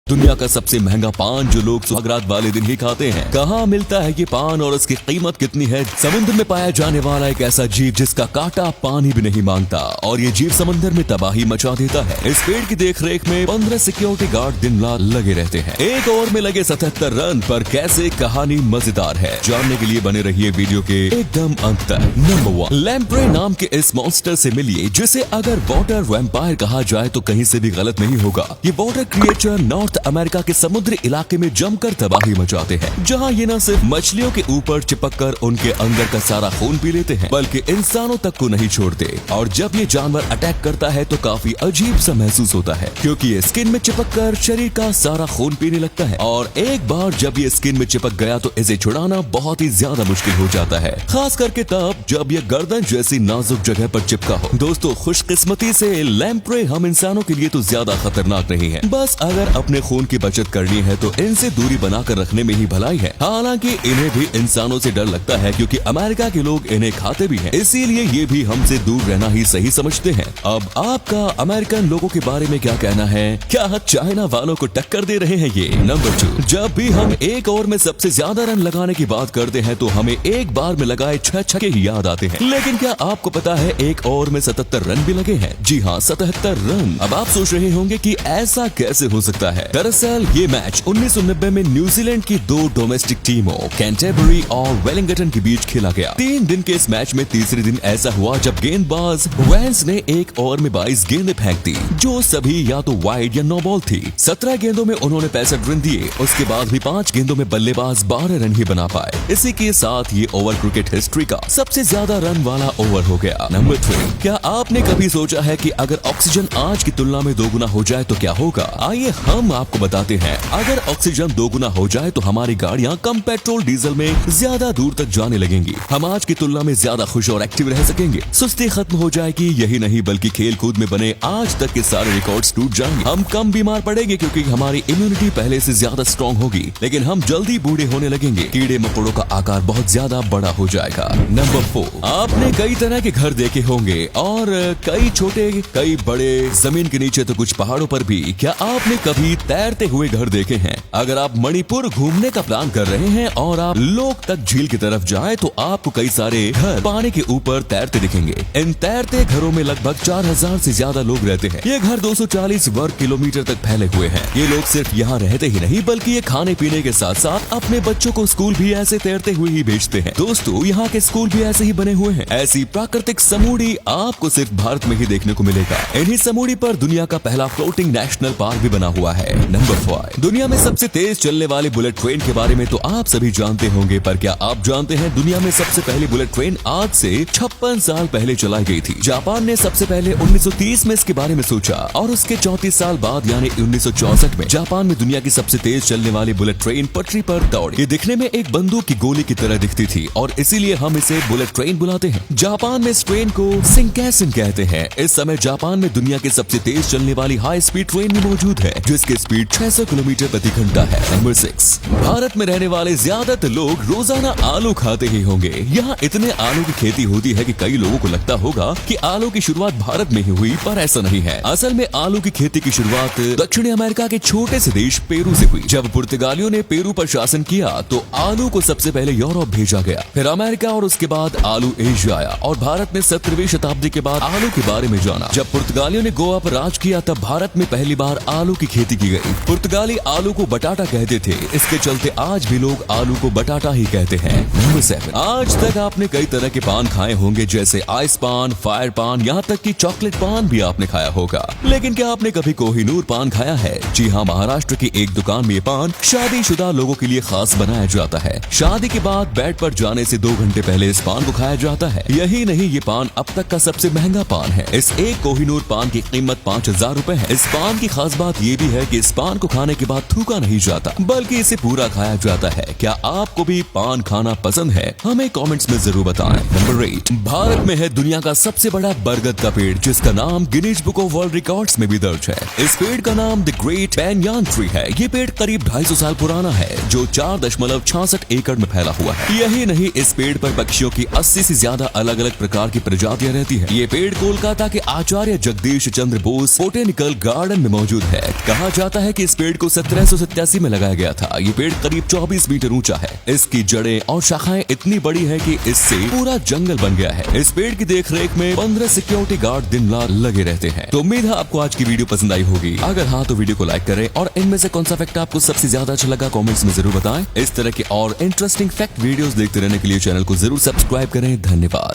दुनिया का सबसे महंगा पान जो लोग सुहागरात वाले दिन ही खाते हैं। कहाँ मिलता है ये पान और इसकी कीमत कितनी है? समुद्र में पाया जाने वाला एक ऐसा जीव जिसका कांटा पानी भी नहीं मांगता और ये जीव समुद्र में तबाही मचा देता है। इस पेड़ की देखरेख में 15 सिक्योरिटी गार्ड दिन रात लगे रहते हैं। एक ओवर में लगे 77 रन पर कैसे? कहानी मजेदार है, जानने के लिए बने रहिए वीडियो के एकदम अंत तक। नंबर 1, लैम्प्रे नाम के इस मॉन्स्टर से मिलिए जिसे अगर वाटर वैम्पायर कहा जाए तो कहीं से भी गलत नहीं होगा। ये वाटर क्रिएचर नॉर्थ अमेरिका के समुद्री इलाके में जमकर तबाही मचाते हैं, जहां ये न सिर्फ मछलियों के ऊपर चिपककर उनके अंदर का सारा खून पी लेते हैं बल्कि इंसानों तक को नहीं छोड़ते। और जब ये जानवर अटैक करता है तो काफी अजीब सा महसूस होता है क्योंकि ये स्किन में चिपककर शरीर का सारा खून पीने लगता है और एक बार जब ये स्किन में चिपक गया तो इसे छुड़ाना बहुत ही ज्यादा मुश्किल हो जाता है, खास करके तब जब ये गर्दन जैसी नाजुक जगह पर चिपका हो। दोस्तों, खुशकिस्मती से लैम्प्रे हम इंसानों के लिए तो ज्यादा खतरनाक नहीं है, बस अगर अपने खून की बचत करनी है तो इनसे दूरी बनाकर रखने में ही भलाई है। हालांकि इन्हें भी इंसानों से डर लगता है क्योंकि अमेरिका के लोग इन्हें खाते भी हैं, इसीलिए ये भी हमसे दूर रहना ही सही समझते हैं। अब आपका अमेरिकन लोगों के बारे में क्या कहना है? क्या चाइना वालों को टक्कर दे रहे हैं ये? नंबर 2, जब भी हम एक ओवर में सबसे ज्यादा रन लगाने की बात करते हैं तो हमें एक बार में लगाए 6 छक्के ही याद आते हैं, लेकिन क्या आपको पता है एक ओवर में 77 रन भी लगे हैं? जी हाँ, 77 रन। अब आप सोच रहे होंगे कि ऐसा कैसे हो सकता है। दरअसल ये मैच 1990 में न्यूजीलैंड की दो डोमेस्टिक टीमों कैंटरबरी और वेलिंगटन के बीच खेला गया। 3 दिन के इस मैच में तीसरे दिन ऐसा हुआ जब गेंदबाज वैंस ने एक ओवर में 22 गेंदें फेंक दी जो सभी या तो वाइड या नो बॉल थी। 17 गेंदों में उन्होंने 65 रन दिए, उसके बाद भी 5 गेंदों में बल्लेबाज 12 रन ही बना पाए। इसी के साथ ये ओवर क्रिकेट हिस्ट्री का सबसे ज्यादा रन वाला ओवर हो गया। नंबर 3, क्या आपने कभी सोचा है कि अगर ऑक्सीजन आज की तुलना में दोगुना हो जाए तो क्या होगा? आइए हम आपको बताते हैं। अगर ऑक्सीजन दोगुना हो जाए तो हमारी गाड़ियां कम पेट्रोल डीजल में ज्यादा दूर तक जाने लगेंगी, हम आज की तुलना में ज्यादा खुश और एक्टिव रह सकेंगे, सुस्ती खत्म हो जाएगी। यही नहीं बल्कि खेल कूद में बने आज तक के सारे रिकॉर्ड्स टूट जाएंगे। हम कम बीमार पड़ेंगे क्योंकि हमारी इम्यूनिटी पहले से ज्यादा स्ट्रॉन्ग होगी, लेकिन हम जल्दी बूढ़े होने लगेंगे। कीड़े मकोड़ों का आकार बहुत ज्यादा बड़ा हो जाएगा। नंबर 4, आपने कई तरह के घर देखे होंगे और कई छोटे कई बड़े, जमीन के नीचे तो कुछ पहाड़ों पर भी। क्या आपने कभी तैरते हुए घर देखे हैं? अगर आप मणिपुर घूमने का प्लान कर रहे हैं और आप लोकतक झील की तरफ जाएं तो आपको कई सारे घर पानी के ऊपर तैरते दिखेंगे। इन तैरते घरों में लगभग 4000 से ज्यादा लोग रहते हैं। ये घर 240 वर्ग किलोमीटर तक फैले हुए हैं। ये लोग सिर्फ यहाँ रहते ही नहीं बल्कि ये खाने पीने के साथ साथ अपने बच्चों को स्कूल भी ऐसे तैरते हुए ही भेजते हैं। दोस्तों, यहाँ के स्कूल भी ऐसे ही बने हुए हैं। ऐसी प्राकृतिक समूडी आपको सिर्फ भारत में ही देखने को मिलेगा। इन्हीं समूडी पर दुनिया का पहला फ्लोटिंग नेशनल पार्क भी बना हुआ है। नंबर 5, दुनिया में सबसे तेज चलने वाली बुलेट ट्रेन के बारे में तो आप सभी जानते होंगे, पर क्या आप जानते हैं दुनिया में सबसे पहली बुलेट ट्रेन आज से 56 साल पहले चलाई गई थी। जापान ने सबसे पहले 1930 में इसके बारे में सोचा और उसके 34 साल बाद यानी 1964 में जापान में दुनिया की सबसे तेज चलने वाली बुलेट ट्रेन पटरी पर दौड़ी। ये दिखने में एक बंदूक की गोली की तरह दिखती थी और इसीलिए हम इसे बुलेट ट्रेन बुलाते हैं। जापान में इस ट्रेन को शिंकैनसेन कहते हैं। इस समय जापान में दुनिया की सबसे तेज चलने वाली हाई स्पीड ट्रेन भी मौजूद है जिसकी स्पीड 600 किलोमीटर प्रति घंटा है। नंबर 6, भारत में रहने वाले ज्यादातर लोग रोजाना आलू खाते ही होंगे। यहाँ इतने आलू की खेती होती है कि कई लोगों को लगता होगा कि आलू की शुरुआत भारत में ही हुई, पर ऐसा नहीं है। असल में आलू की खेती की शुरुआत दक्षिणी अमेरिका के छोटे से देश पेरू से हुई। जब पुर्तगालियों ने पेरू पर शासन किया तो आलू को सबसे पहले यूरोप भेजा गया, फिर अमेरिका और उसके बाद आलू एशिया आया और भारत ने 17वीं शताब्दी के बाद आलू के बारे में जाना। जब पुर्तगालियों ने गोवा पर राज किया तब भारत में पहली बार आलू की खेती की गई। पुर्तगाली आलू को बटाटा कहते थे, इसके चलते आज भी लोग आलू को बटाटा ही कहते हैं। नंबर 7, आज तक आपने कई तरह के पान खाए होंगे जैसे आइस पान, फायर पान, यहाँ तक कि चॉकलेट पान भी आपने खाया होगा, लेकिन क्या आपने कभी कोहिनूर पान खाया है? जी हाँ, महाराष्ट्र की एक दुकान में ये पान शादीशुदा लोगों के लिए खास बनाया जाता है। शादी के बाद बेड पर जाने से 2 घंटे पहले इस पान को खाया जाता है। यही नहीं, ये पान अब तक का सबसे महंगा पान है। इस एक कोहिनूर पान की कीमत 5000 रुपए है। इस पान की खास बात ये भी है कि इस पान को खाने के बाद थूका नहीं जाता बल्कि इसे पूरा खाया जाता है। क्या आपको भी पान खाना पसंद है? हमें कमेंट्स में जरूर बताएं। नंबर 8, भारत में है दुनिया का सबसे बड़ा बरगद का पेड़ जिसका नाम Guinness book of world records में भी दर्ज है। इस पेड़ का नाम द ग्रेट बैंयान ट्री है। ये पेड़ करीब 250 साल पुराना है जो 4.66 एकड़ में फैला हुआ है। यही नहीं, इस पेड़ पर पक्षियों की 80 से ज्यादा अलग अलग प्रकार की प्रजातियां रहती है। ये पेड़ कोलकाता के आचार्य जगदीश चंद्र बोस बोटेनिकल गार्डन में मौजूद है। कहा जाता जाता है कि इस पेड़ को 1787 में लगाया गया था। ये पेड़ करीब 24 मीटर ऊंचा है। इसकी जड़ें और शाखाएं इतनी बड़ी है कि इससे पूरा जंगल बन गया है। इस पेड़ की देखरेख में 15 सिक्योरिटी गार्ड दिन रात लगे रहते हैं। तो उम्मीद है आपको आज की वीडियो पसंद आई होगी। अगर हाँ तो वीडियो को लाइक करें और इनमें से कौन सा फैक्ट आपको सबसे ज्यादा अच्छा लगा कमेंट्स में जरूर बताएं। इस तरह के और इंटरेस्टिंग फैक्ट वीडियोस देखते रहने के लिए चैनल को जरूर सब्सक्राइब करें। धन्यवाद।